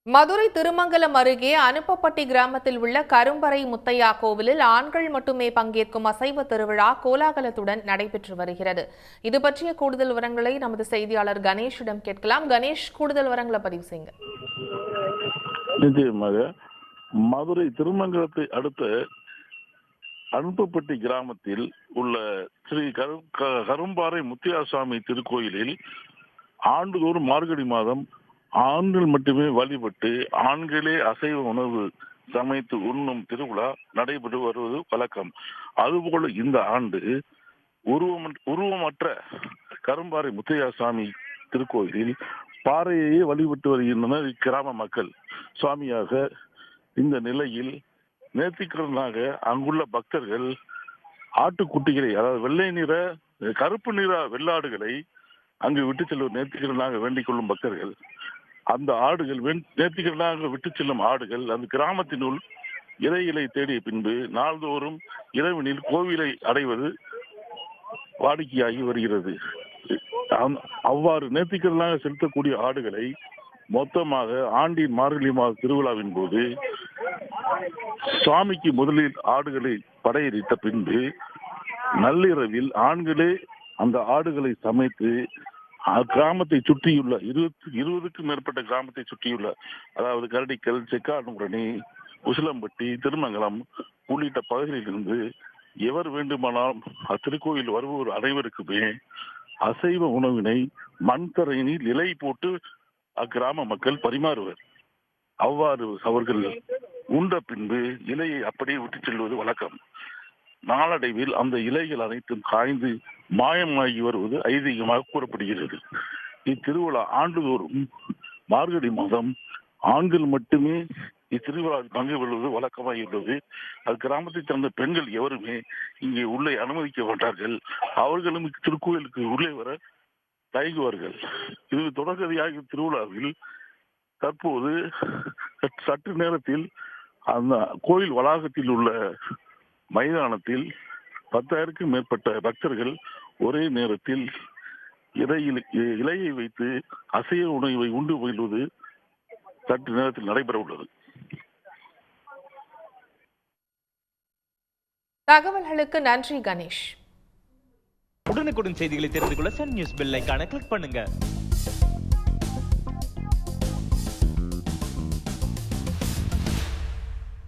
மதுரை திருமங்கலம் அருகே அனுப்பப்பட்டி கிராமத்தில் உள்ள கரும்பறை முத்தையா கோவிலில் ஆண்கள் மட்டுமே பங்கேற்கும் அசைவ திருவிழா கோலாகலத்துடன் நடைபெற்று வருகிறது. இது பற்றிய கூடுதல் விவரங்களை நமது செய்தியாளர் கணேஷிடம் கேட்கலாம். கணேஷ், கூடுதல் விவரங்களை பதிவு செய்யுங்க. நிச்சயமாக மதுரை திருமங்கலத்தை அடுத்த அனுப்பப்பட்டி கிராமத்தில் உள்ள ஸ்ரீ கரும்பாறை முத்தியாசாமி திருக்கோயிலில் ஆண்டுதோறும் மார்கழி மாதம் ஆண்கள் மட்டுமே வழிபட்டு ஆண்களே அசைவ உணவு சமைத்து உண்ணும் திருவிழா நடைபெற்று வருவது வழக்கம். அதுபோல இந்த ஆண்டு உருவமற்ற கரும்பாறை முத்தையாசாமி திருக்கோயிலில் பாறையையே வழிபட்டு வருகின்றனர் இக்கிராம மக்கள். சுவாமியாக இந்த நிலையில் நேர்த்திக்கடனாக அங்குள்ள பக்தர்கள் ஆட்டுக்குட்டிகளை, அதாவது வெள்ளை நிற கருப்பு நிற வெள்ளாடுகளை அங்கு விட்டு செல்வது நேர்த்திக்கடனாக வேண்டிக் கொள்ளும் பக்தர்கள். அந்த ஆடுகள் நேர்த்திக்கடனாக விட்டு செல்லும் ஆடுகள் அந்த கிராமத்தினுள் இறைகளை தேடிய பின்பு நாள்தோறும் இரவினில் கோவிலை அடைவது வாடிக்கையாகி வருகிறது. அவ்வாறு நேர்த்திக்கடனாக செலுத்தக்கூடிய ஆடுகளை மொத்தமாக ஆண்டின் மார்கழி மாத திருவிழாவின் போது சுவாமிக்கு முதலில் ஆடுகளை படையெடுத்த பின்பு நள்ளிரவில் ஆண்களே அந்த ஆடுகளை சமைத்து கிராமத்தை சுற்றியுள்ள 20க்கும் மேற்பட்ட கிராமத்தை சுற்றியுள்ள, அதாவது கரடிக்கல், செக்காடுமுரணி, உசிலம்பட்டி, திருமங்கலம் உள்ளிட்ட பகுதிகளிலிருந்து எவர் வேண்டுமானாலும் அத்திருக்கோயில் வருபவர் அனைவருக்குமே அசைவ உணவினை மண் தரையினில் இலை போட்டு அக்கிராம மக்கள் பரிமாறுவர். அவ்வாறு அவர்கள் உண்ட பின்பு இலையை அப்படியே விட்டு செல்வது வழக்கம். நாளடைவில் அந்த இலைகள் அனைத்தும் காய்ந்து மாயமாகி வருவது ஐதீகமாக கூறப்படுகிறது. இத்திருவிழா ஆண்டுதோறும் மார்கழி மாதம் ஆண்கள் மட்டுமே இத்திருவிழாவில் பங்கு பெறுவது வழக்கமாகியுள்ளது. அது கிராமத்தை சேர்ந்த பெண்கள் எவருமே இங்கே உள்ளே அனுமதிக்க மாட்டார்கள். அவர்களும் திருக்கோயிலுக்கு உள்ளே வர தயங்குவார்கள். இது தொடர்கதையாக திருவிழாவில் தற்போது சற்று நேரத்தில் அந்த கோயில் வளாகத்தில் உள்ள மைதானத்தில் 10,000க்கும் மேற்பட்ட பக்தர்கள் ஒரே நேரத்தில் இலையை வைத்து அசைவ உணவை உண்டு பயில்வது சற்று நேரத்தில் நடைபெற உள்ளது. தகவல்களுக்கு நன்றி கணேஷ். உடனுக்குடன் செய்திகளை தெரிந்து கொள்ள சன் நியூஸ் பெல் ஐகானை கிளிக் பண்ணுங்க.